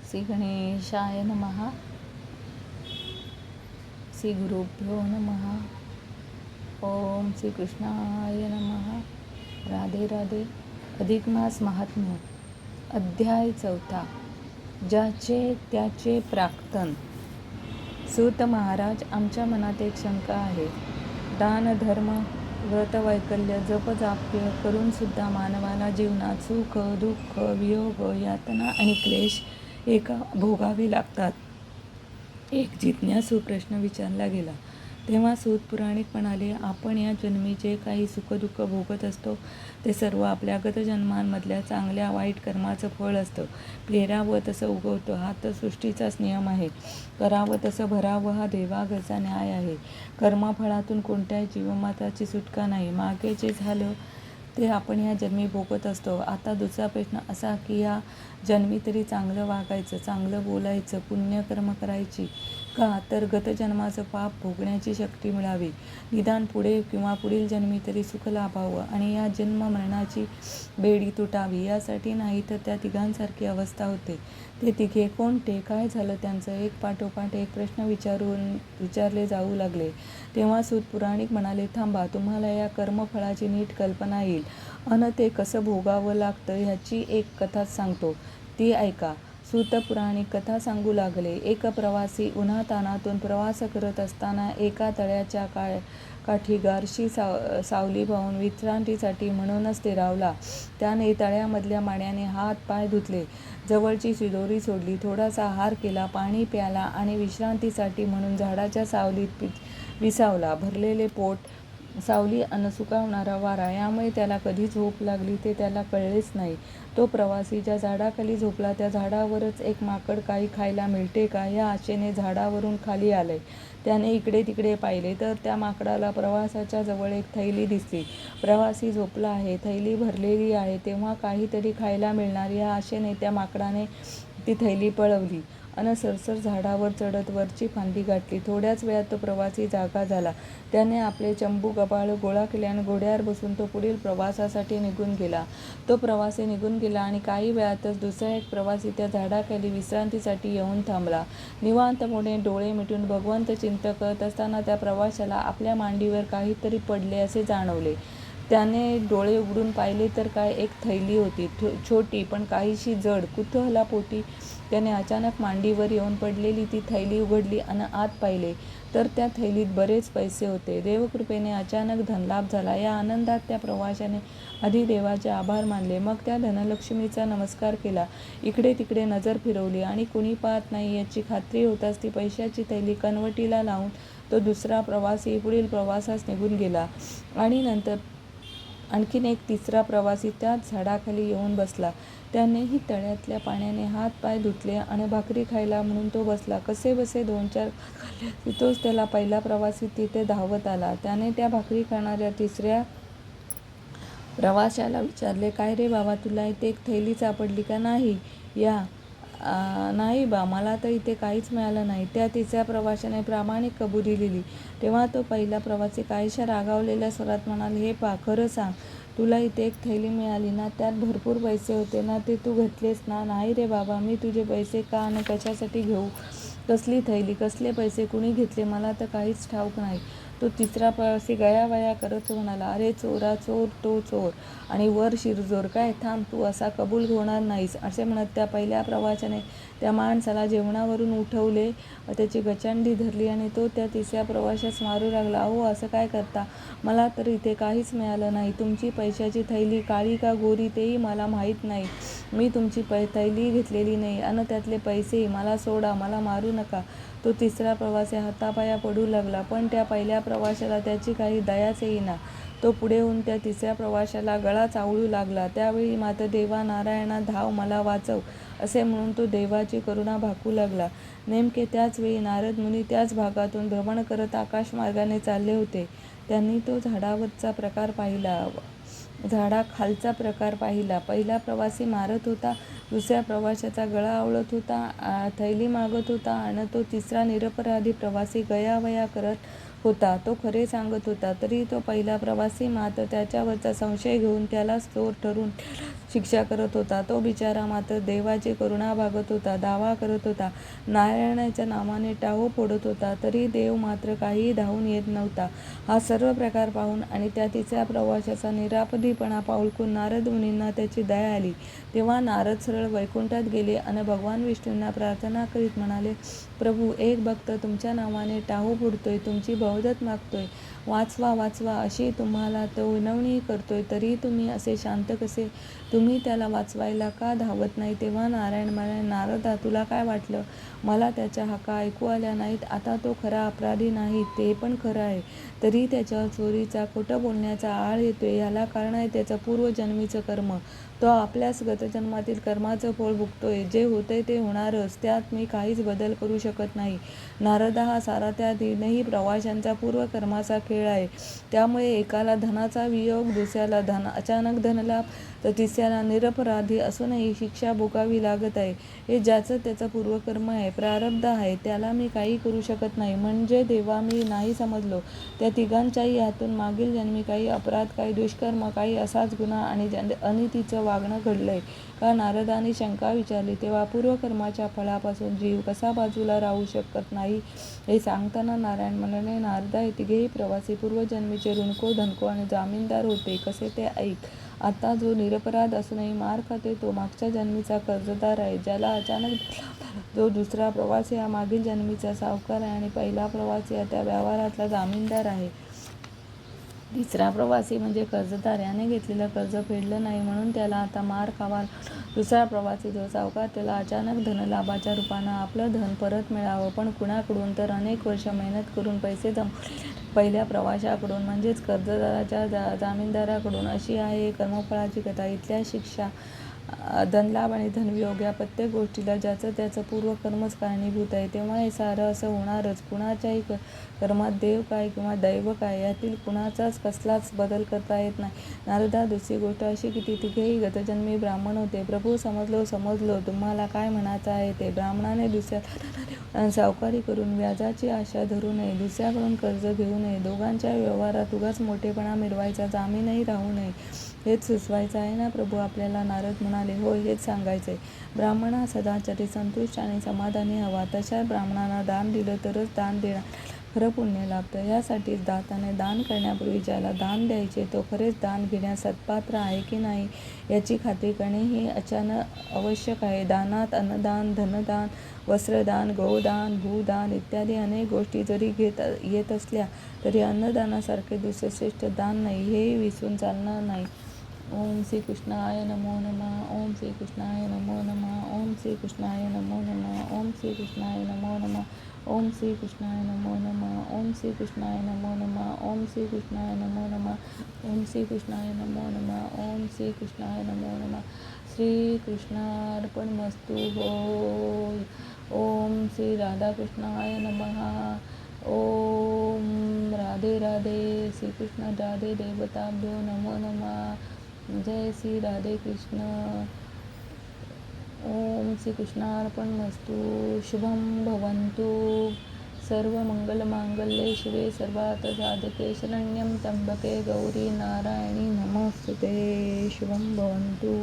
श्री गणेशाय नमः. श्री गुरुभ्यो नमः. ओम श्री कृष्णाय नमः. राधे राधे. अधिक मास महात्म्य अध्याय 4. ज्याचे त्याचे प्राक्तन. सूत महाराज, आमच्या मनात एक शंका आहे. दान धर्म व्रतवैकल्य जपजाप्य करून सुद्धा मानवाला जीवनात सुख दुःख वियोग यातना आणि क्लेश एका भोगावे लागतात. एक जिज्ञासू प्रश्न विचारला गेला. तेव्हा सूत पुराणिक म्हणाले, आपण या जन्मी जे काही सुखदुःख भोगत असतो ते सर्व आपल्या गत जन्मांमधल्या चांगल्या वाईट कर्माचं फळ असतं. पेरावं तसं उगवतं हा तर सृष्टीचाच नियम आहे. करावं तसं भरावं हा देवाघरचा न्याय आहे. कर्मफळातून कोणत्याही जीवमात्राची सुटका नाही. मागे जे झालं ते आपण या जन्मी भोगत असतो. आता दुसरा प्रश्न असा की या जन्मी तरी चांगलं वागायचं, चांगलं बोलायचं, पुण्यकर्म करायची का, तर गतजन्माचं पाप भोगण्याची शक्ती मिळावी, निदान पुढे किंवा पुढील जन्मी तरी सुख लाभावं आणि या जन्म मरणाची बेडी तुटावी यासाठी. नाही तर त्या तिघांसारखी अवस्था होते. ते तिघे कोणते, काय झालं त्यांचं, एक पाठोपाठ एक प्रश्न विचारले जाऊ लागले. तेव्हा सूत पुराणिक म्हणाले, थांबा, तुम्हाला या कर्मफळाची नीट कल्पना येईल अन ते कसं भोगावं लागतं ह्याची एक कथाच सांगतो, ती ऐका. सूत पुराणिक कथा सांगू लागले. एक प्रवासी उन्हातान्हातून प्रवास करत असताना एका तळ्याच्या काठी गारशी सावली पाहून विश्रांतीसाठी म्हणूनच स्थिरावला. त्याने तळ्यामधल्या पाण्याने हात पाय धुतले, जवळची शिदोरी सोडली, थोडासा आहार केला, पाणी प्याला आणि विश्रांतीसाठी म्हणून झाडाच्या सावलीत विसावला. भरलेले पोट, सावली अन सुकावणारा वारा यामुळे त्याला कधी झोप लागली ते त्याला कळलेच नाही. तो प्रवासी ज्या झाडाखाली झोपला त्या झाडावरच एक माकड काही खायला मिळते का या आशेने झाडावरून खाली आले. त्याने इकडे तिकडे पाहिले तर त्या माकडाला प्रवासाच्या जवळ एक थैली दिसली. प्रवासी झोपला आहे, थैली भरलेली आहे, तेव्हा काहीतरी खायला मिळणार या आशेने त्या माकडाने ती थैली पळवली अन सरसर झाडावर चढत वरची फांदी गाठली. थोड्याच वेळात तो प्रवासी जागा झाला. त्याने आपले चंबू कपाळ गोळा केले आणि घोड्यावर बसून तो पुढील प्रवासासाठी निघून गेला. तो प्रवासी निघून गेला आणि काही वेळातच दुसरा एक प्रवासी त्या झाडाखाली विश्रांतीसाठी येऊन थांबला. निवांतपणे डोळे मिटून भगवंत चिंतन करत असताना त्या प्रवाशाला आपल्या मांडीवर काहीतरी पडले असे जाणवले. त्याने डोळे उघडून पाहिले तर काय, एक थैली होती, छोटी पण काहीशी जड. कुतूहलापोटी त्याने अचानक मांडीवर येऊन पडलेली ती थैली उघडली अन आत पाहिले तर त्या थैलीत बरेच पैसे होते. देवकृपेने अचानक धनलाभ झाला. या आनंदात त्या प्रवाशाने आधी देवाचे आभार मानले, मग त्या धनलक्ष्मीचा नमस्कार केला, इकडे तिकडे नजर फिरवली आणि कुणी पाहत नाही याची खात्री होताच ती पैशाची थैली कनवटीला लावून तो दुसरा प्रवासी पुढील प्रवासास निघून गेला. आणि नंतर आणखीन एक तिसरा प्रवासी त्याच झाडाखाली येऊन बसला. त्यानेही तळ्यातल्या पाण्याने हात पाय धुतले आणि भाकरी खायला म्हणून तो बसला. कसेबसे 2-4 खाल्ले तोच त्याला पहिला प्रवासी तिथे धावत आला. त्याने त्या भाकरी खाणाऱ्या तिसऱ्या प्रवाशाला विचारले, काय रे बाबा, तुला इथे एक थैली सापडली का? नाही बा, मला तर इथे काहीच मिळालं नाही. त्या तिसऱ्या प्रवाशाने प्रामाणिक कबुली दिली. तेव्हा तो पहिला प्रवासी काहीशा रागावलेल्या स्वरात म्हणाला, हे पहा, खरं सांग, तुला इथे एक थैली मिळाली ना, त्यात भरपूर पैसे होते ना, ते तू घेतलेस ना? नाही रे बाबा, मी तुझे पैसे का आणि कशासाठी घेऊ? कसली थैली, कसले पैसे, कुणी घेतले मला तर काहीच ठाऊक नाही. तो तिसरा प्रवासी गयावया करत म्हणाला, अरे चोरा, चोर तो चोर आणि वर शिरजोर. काय, थांब, तू असा कबूल होणार नाहीस. असे म्हणत त्या पहिल्या प्रवाशाने त्या माणसाला जेवणावरून उठवले, त्याची गचंडी धरली आणि तो त्या तिसऱ्या प्रवाशास मारू लागला. अहो, असं काय करता? मला तर इथे काहीच मिळालं नाही. तुमची पैशाची थैली काळी का गोरी तेही मला माहीत नाही. मी तुमची थैली घेतलेली नाही अन त्यातले पैसेही. मला सोडा, मला मारू नका. तो तिसरा प्रवासी हातापाया पडू लागला, पण त्या पहिल्या प्रवाशाला त्याची काही दयाच येईना. तो पुढे होऊन त्या तिसऱ्या प्रवाशाला गळा चावळू लागला. त्यावेळी मात्र देवा नारायणा, धाव, मला वाचव असे म्हणून तो देवाची करुणा भाकू लागला. नेमके त्याच वेळी नारद मुनी त्याच भागातून भ्रमण करत आकाशमार्गाने चालले होते. त्यांनी तो झाडावरचा प्रकार पाहिला, झाडाखालचा प्रकार पाहिला. पहिला प्रवासी मारत होता, दुसऱ्या प्रवाशाचा गळा आवळत होता, थैली मागत होता आणि तो तिसरा निरपराधी प्रवासी गयावया करत होता. तो खरे सांगत होता, तरी तो पहिला प्रवासी मात्र त्याच्यावरचा संशय घेऊन त्यालाच चोर ठरवून त्यालाच शिक्षा करत होता. तो बिचारा मात्र देवाची करुणा भागत होता, दावा करत होता, नारायणाच्या नावाने टाहो फोडत होता, तरी देव मात्र काहीही धावून येत नव्हता. हा सर्व प्रकार पाहून आणि त्या तिसऱ्या प्रवाशाचा निरापदीपणा पाऊलकून नारद मुनींना त्याची दया आली. तेव्हा नारद सरळ वैकुंठात गेले आणि भगवान विष्णूंना प्रार्थना करीत म्हणाले, प्रभू, एक भक्त तुमच्या नावाने टाहो फोडतोय, तुमची बहुमत मागतोय, वाचवा वाचवा अशी तुम्हाला तो विनवणी करतोय, तरी तुम्ही असे शांत कसे? तुम्ही त्याला वाचवायला का धावत नाही? तेव्हा नारायण म्हणाले, नारदा, तुला काय वाटलं? मला त्याच्या हाका ऐकू आल्या नाहीत? आता तो खरा अपराधी नाही ते पण खरं आहे, तरी त्याच्यावर चोरीचा, खोटं बोलण्याचा आळ येतोय. याला कारण आहे त्याचं पूर्वजन्मीचं कर्म. तो आपल्याच गतजन्मातील कर्माचं फळ भुगतोय. जे होतंय ते होणारच, त्यात मी काहीच बदल करू शकत नाही. नारदा, हा सारा त्या तीनही प्रवाशांचा पूर्वकर्माचा खेळ आहे. त्यामुळे एकाला धनाचा वियोग, दुसऱ्याला अचानक धनलाभ, तर तिसऱ्याला निरपराधी असूनही शिक्षा भोगावी लागत आहे. हे ज्याचं त्याचं पूर्वकर्म आहे, प्रारब्ध आहे, त्याला मी काही करू शकत नाही. म्हणजे देवा, मी नाही समजलो, त्या तिघांच्याही हातून मागील जन्मी काही अपराध, काही दुष्कर्म, काही असाच गुन्हा आणि अनितीचं वागणं घडलंय का? नारदाने शंका विचारली. तेव्हा पूर्वकर्माच्या फळापासून जीव कसा बाजूला राहू शकत नाही हे सांगताना नारायण म्हणाले, नारदा, हे तिघेही प्रवासी पूर्वजन्मीचे ऋणको, धनको आणि जामीनदार होते. कसे ते ऐक. आता जो निरपराध असूनही मार खातोय तो मागच्या जन्मीचा कर्जदार आहे, ज्याला अचानक जो दुसरा प्रवासी हा मागील जन्मीचा सावकार आहे आणि पहिला प्रवासी हा त्या व्यवहारातला जामीनदार आहे. तिसरा प्रवासी म्हणजे कर्जदार, याने घेतलेलं कर्ज फेडलं नाही म्हणून त्याला आता मार खावा लागला. दुसरा प्रवासी जो सावकार, त्याला अचानक धनलाभाच्या रूपानं आपलं धन परत मिळावं, पण कुणाकडून? तर अनेक वर्ष मेहनत करून पैसे जमवलेल्या पहिल्या प्रवाशाकडून, म्हणजेच कर्जदाराच्या जामीनदाराकडून. अशी आहे कर्मफळाची कथा. इथल्या शिक्षा, धनलाभ आणि धनवियोग या प्रत्येक गोष्टीला ज्याचं त्याचं पूर्वकर्मच कारणीभूत आहे. तेव्हा हे सारं असं होणारच. कुणाच्याही कर्मात देव काय किंवा दैव काय यातील कुणाचाच कसलाच बदल करता येत नाही. नारदा, दुसरी गोष्ट अशी की ते तिघेही गतजन्मी ब्राह्मण होते. प्रभू, समजलो तुम्हाला काय म्हणायचं आहे ते. ब्राह्मणाने दुसऱ्याला सावकारी करून व्याजाची आशा धरू नये, दुसऱ्याकडून कर्ज घेऊ नये, दोघांच्या व्यवहारात उगाच मोठेपणा मिरवायचा, जामीनही राहू नये, हेच सुचवायचं आहे ना प्रभू आपल्याला? नारद म्हणाले, होय, हेच सांगायचंय. ब्राह्मण हा सदाचारी, संतुष्ट आणि समाधानी हवा. तशा ब्राह्मणाला दान दिलं तरच दान देणाऱ्याला खरं पुण्य लाभतं. यासाठीच दात्याने दान करण्यापूर्वी ज्याला दान द्यायचे तो खरेच दान घेण्यास सत्पात्र आहे की नाही याची खात्री करणे ही आवश्यक आहे. दानात अन्नदान, धनदान, वस्त्रदान, गोदान, भूदान इत्यादी अनेक गोष्टी जरी येत असल्या तरी अन्नदानासारखे दुसरे श्रेष्ठ दान नाही, हे विसरून चालणार नाही. ओम श्रीकृष्णाय नमो नमः. ओम श्रीकृष्णाय नमो नमः. ओम श्रीकृष्णाय नमो नमः. ओम श्रीकृष्णाय नमो नमः. ओम श्रीकृष्णाय नमो नमः. ओम श्रीकृष्णाय नमो नमः. ओम श्रीकृष्णाय नमो नमः. ओम श्रीकृष्णाय नमो नमः. ओम श्रीकृष्णाय नमो नमः. श्रीकृष्णार्पणमस्तु. होय. ओम श्री राधाकृष्णाय नमः. ओम राधे राधे. श्रीकृष्ण राधे देवताभ्यो नमो नमः. जय श्री राधे कृष्ण. ओम श्रीकृष्णार्पणमस्तु. शुभं भवन्तु. सर्वमंगलमांगल्ये शिवे सर्वार्थसाधके शरण्यं त्र्यंबके गौरी नारायणी नमोस्तुते. शुभं भवन्तु.